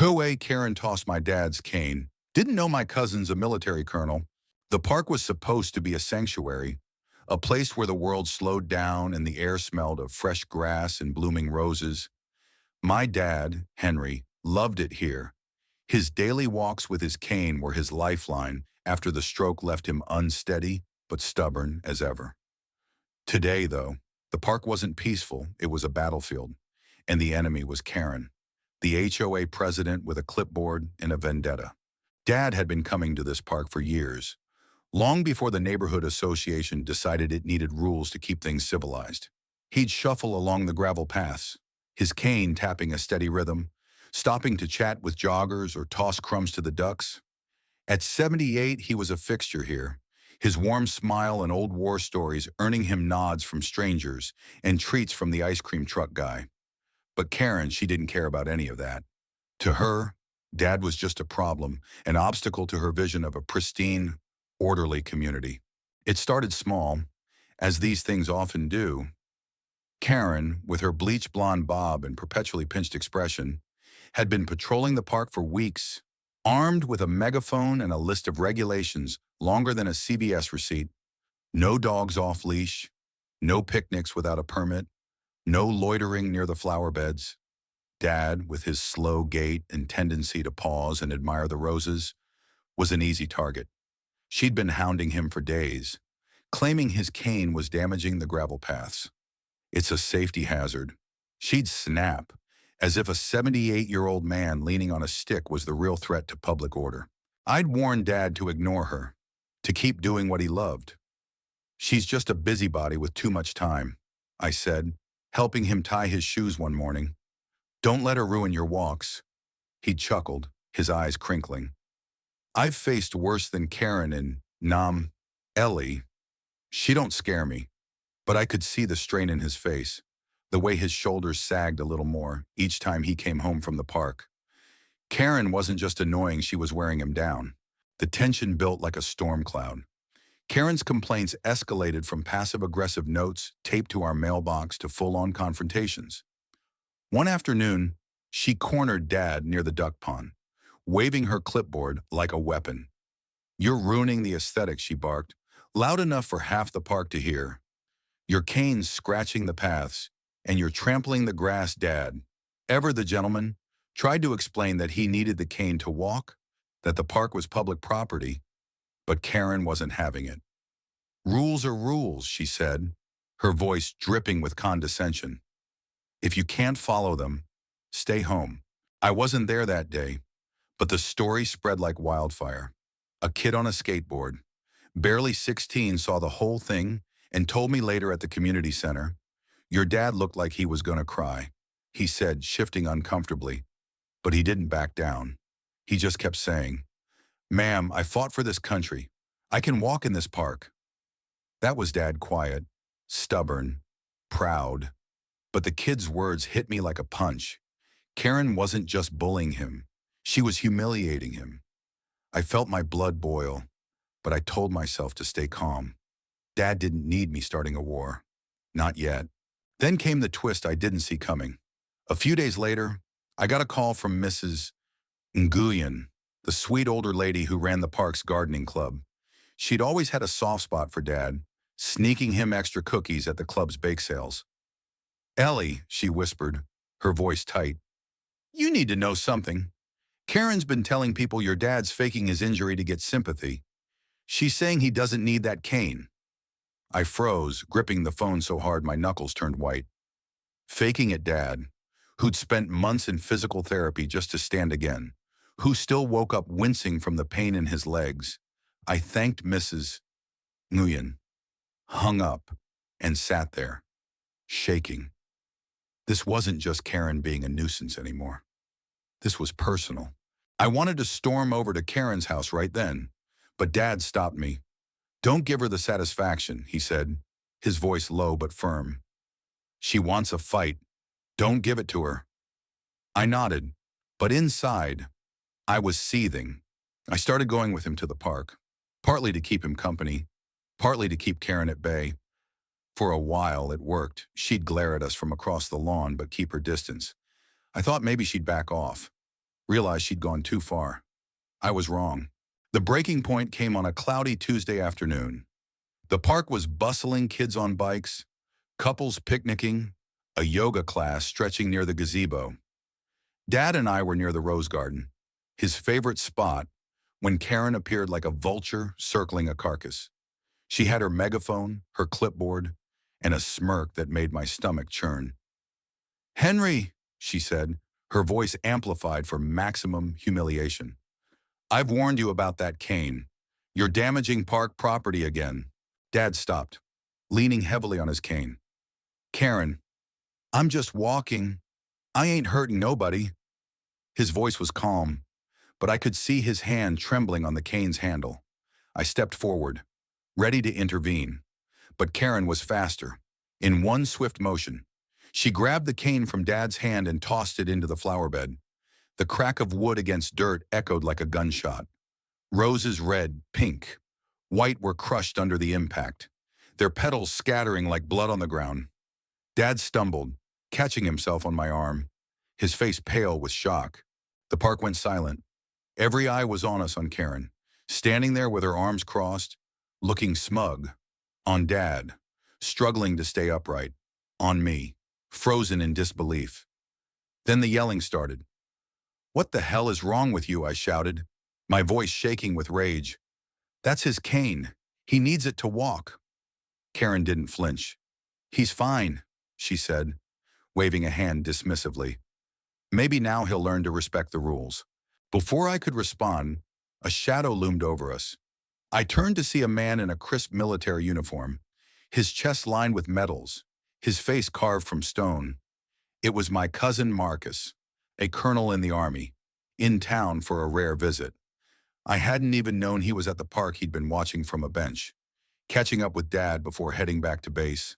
HOA Karen tossed my dad's cane. Didn't know my cousin's a military colonel. The park was supposed to be a sanctuary, a place where the world slowed down and the air smelled of fresh grass and blooming roses. My dad, Henry, loved it here. His daily walks with his cane were his lifeline after the stroke left him unsteady but stubborn as ever. Today, though, the park wasn't peaceful, it was a battlefield, and the enemy was Karen, the HOA president with a clipboard and a vendetta. Dad had been coming to this park for years, long before the neighborhood association decided it needed rules to keep things civilized. He'd shuffle along the gravel paths, his cane tapping a steady rhythm, stopping to chat with joggers or toss crumbs to the ducks. At 78, he was a fixture here, his warm smile and old war stories earning him nods from strangers and treats from the ice cream truck guy. But Karen, she didn't care about any of that. To her, Dad was just a problem, an obstacle to her vision of a pristine, orderly community. It started small, as these things often do. Karen, with her bleach blonde bob and perpetually pinched expression, had been patrolling the park for weeks, armed with a megaphone and a list of regulations longer than a CVS receipt. No dogs off leash, no picnics without a permit, no loitering near the flower beds. Dad, with his slow gait and tendency to pause and admire the roses, was an easy target. She'd been hounding him for days, claiming his cane was damaging the gravel paths. It's a safety hazard. She'd snap, as if a 78-year-old man leaning on a stick was the real threat to public order. I'd warned Dad to ignore her, to keep doing what he loved. "She's just a busybody with too much time," I said, helping him tie his shoes one morning. "Don't let her ruin your walks." He chuckled, his eyes crinkling. "I've faced worse than Karen and Ellie. She don't scare me." But I could see the strain in his face, the way his shoulders sagged a little more each time he came home from the park. Karen wasn't just annoying, she was wearing him down. The tension built like a storm cloud. Karen's complaints escalated from passive-aggressive notes taped to our mailbox to full-on confrontations. One afternoon, she cornered Dad near the duck pond, waving her clipboard like a weapon. "You're ruining the aesthetic," she barked, loud enough for half the park to hear. "Your cane's scratching the paths, and you're trampling the grass, Dad." Ever the gentleman tried to explain that he needed the cane to walk, that the park was public property, but Karen wasn't having it. "Rules are rules," she said, her voice dripping with condescension. "If you can't follow them, stay home." I wasn't there that day, but the story spread like wildfire. A kid on a skateboard, barely 16, saw the whole thing and told me later at the community center, "Your dad looked like he was gonna cry," he said, shifting uncomfortably. But he didn't back down. He just kept saying, "Ma'am, I fought for this country. I can walk in this park." That was Dad, quiet, stubborn, proud. But the kid's words hit me like a punch. Karen wasn't just bullying him. She was humiliating him. I felt my blood boil, but I told myself to stay calm. Dad didn't need me starting a war. Not yet. Then came the twist I didn't see coming. A few days later, I got a call from Mrs. Nguyen, the sweet older lady who ran the park's gardening club. She'd always had a soft spot for Dad, sneaking him extra cookies at the club's bake sales. "Ellie," she whispered, her voice tight, "you need to know something. Karen's been telling people your dad's faking his injury to get sympathy. She's saying he doesn't need that cane." I froze, gripping the phone so hard my knuckles turned white. Faking it, Dad, who'd spent months in physical therapy just to stand again, who still woke up wincing from the pain in his legs. I thanked Mrs. Nguyen, hung up, and sat there, shaking. This wasn't just Karen being a nuisance anymore. This was personal. I wanted to storm over to Karen's house right then, but Dad stopped me. "Don't give her the satisfaction," he said, his voice low but firm. "She wants a fight. Don't give it to her." I nodded, but inside, I was seething. I started going with him to the park, partly to keep him company, partly to keep Karen at bay. For a while, it worked. She'd glare at us from across the lawn but keep her distance. I thought maybe she'd back off. realized she'd gone too far. I was wrong. The breaking point came on a cloudy Tuesday afternoon. The park was bustling, kids on bikes, couples picnicking, a yoga class stretching near the gazebo. Dad and I were near the rose garden, his favorite spot, when Karen appeared like a vulture circling a carcass. She had her megaphone, her clipboard, and a smirk that made my stomach churn. "Henry," she said, her voice amplified for maximum humiliation. "I've warned you about that cane. You're damaging park property again." Dad stopped, leaning heavily on his cane. "Karen, I'm just walking. I ain't hurting nobody." His voice was calm, but I could see his hand trembling on the cane's handle. I stepped forward, ready to intervene, but Karen was faster. In one swift motion, she grabbed the cane from Dad's hand and tossed it into the flower bed. The crack of wood against dirt echoed like a gunshot. Roses, red, pink, white, were crushed under the impact, their petals scattering like blood on the ground. Dad stumbled, catching himself on my arm, his face pale with shock. The park went silent. Every eye was on us, on Karen, standing there with her arms crossed, looking smug. On Dad, struggling to stay upright. On me, frozen in disbelief. Then the yelling started. "What the hell is wrong with you?" I shouted, my voice shaking with rage. "That's his cane. He needs it to walk." Karen didn't flinch. "He's fine," she said, waving a hand dismissively. "Maybe now he'll learn to respect the rules." Before I could respond, a shadow loomed over us. I turned to see a man in a crisp military uniform, his chest lined with medals, his face carved from stone. It was my cousin Marcus, a colonel in the army, in town for a rare visit. I hadn't even known he was at the park. He'd been watching from a bench, catching up with Dad before heading back to base.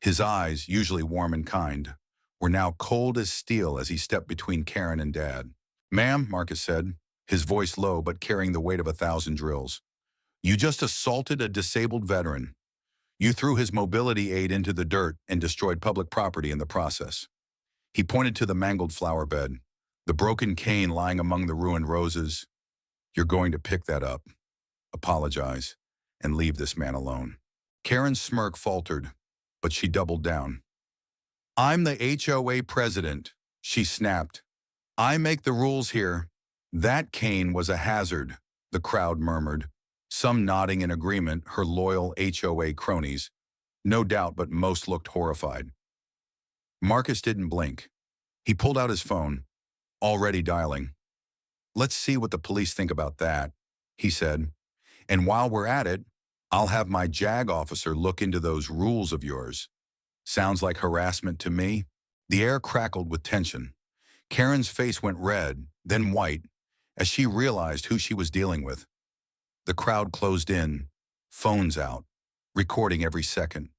His eyes, usually warm and kind, were now cold as steel as he stepped between Karen and Dad. "Ma'am," Marcus said, his voice low but carrying the weight of 1,000 drills. "You just assaulted a disabled veteran. You threw his mobility aid into the dirt and destroyed public property in the process." He pointed to the mangled flower bed, the broken cane lying among the ruined roses. "You're going to pick that up, apologize, and leave this man alone." Karen's smirk faltered, but she doubled down. "I'm the HOA president," she snapped. "I make the rules here." "That cane was a hazard," the crowd murmured, some nodding in agreement, her loyal HOA cronies. No doubt, but most looked horrified. Marcus didn't blink. He pulled out his phone, already dialing. "Let's see what the police think about that," he said. "And while we're at it, I'll have my JAG officer look into those rules of yours. Sounds like harassment to me." The air crackled with tension. Karen's face went red, then white, as she realized who she was dealing with. The crowd closed in, phones out, recording every second.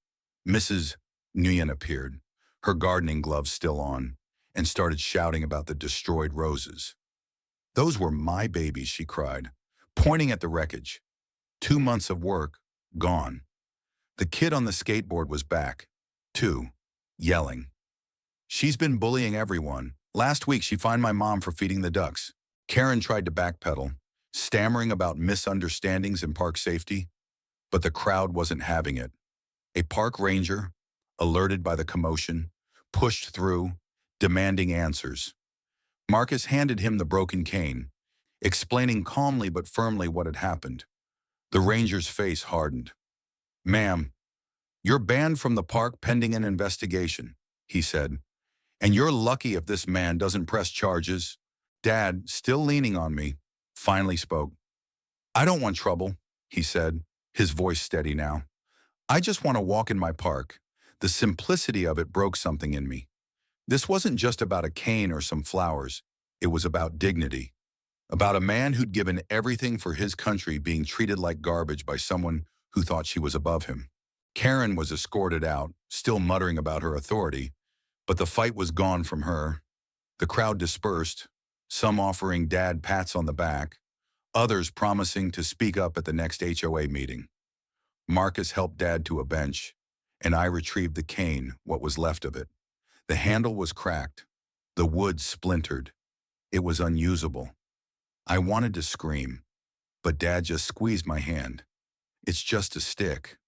Mrs. Nguyen appeared, her gardening gloves still on, and started shouting about the destroyed roses. "Those were my babies," she cried, pointing at the wreckage. 2 months of work, gone. The kid on the skateboard was back, too, yelling. "She's been bullying everyone. Last week she fined my mom for feeding the ducks." Karen tried to backpedal, stammering about misunderstandings and park safety, but the crowd wasn't having it. A park ranger, alerted by the commotion, pushed through, demanding answers. Marcus handed him the broken cane, explaining calmly but firmly what had happened. The ranger's face hardened. "Ma'am, you're banned from the park pending an investigation," he said. "And you're lucky if this man doesn't press charges." Dad, still leaning on me, finally spoke. "I don't want trouble," he said, his voice steady now. "I just want to walk in my park." The simplicity of it broke something in me. This wasn't just about a cane or some flowers. It was about dignity. About a man who'd given everything for his country being treated like garbage by someone who thought she was above him. Karen was escorted out, still muttering about her authority, but the fight was gone from her. The crowd dispersed, some offering Dad pats on the back, others promising to speak up at the next HOA meeting. Marcus helped Dad to a bench, and I retrieved the cane, what was left of it. The handle was cracked, the wood splintered, It was unusable. I wanted to scream, but Dad just squeezed my hand. It's just a stick.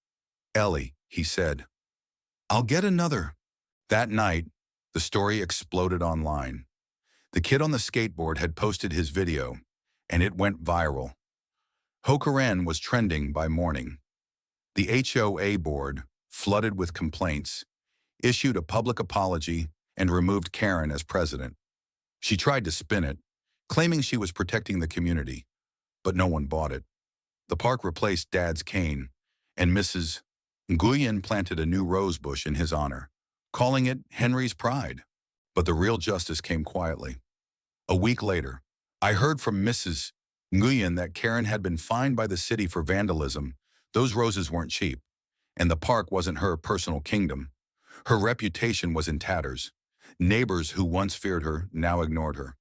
Ellie, he said. I'll get another. That night, the story exploded online. The kid on the skateboard had posted his video, and it went viral. HOA Karen was trending by morning. The HOA board, flooded with complaints, issued a public apology and removed Karen as president. She tried to spin it, claiming she was protecting the community, but no one bought it. The park replaced Dad's cane, and Mrs. Nguyen planted a new rose bush in his honor, calling it Henry's Pride. But the real justice came quietly. A week later, I heard from Mrs. Nguyen that Karen had been fined by the city for vandalism. Those roses weren't cheap, and the park wasn't her personal kingdom. Her reputation was in tatters. Neighbors who once feared her now ignored her.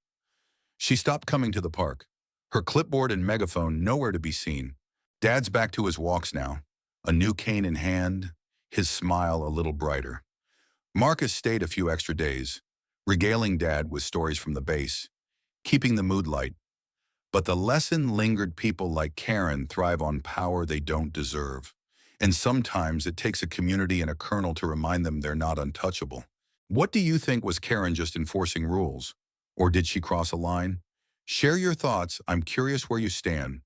She stopped coming to the park, her clipboard and megaphone nowhere to be seen. Dad's back to his walks now, a new cane in hand, his smile a little brighter. Marcus stayed a few extra days, regaling Dad with stories from the base, keeping the mood light. But the lesson lingered. People like Karen thrive on power they don't deserve. And sometimes it takes a community and a colonel to remind them they're not untouchable. What do you think? Was Karen just enforcing rules? Or did she cross a line? Share your thoughts. I'm curious where you stand.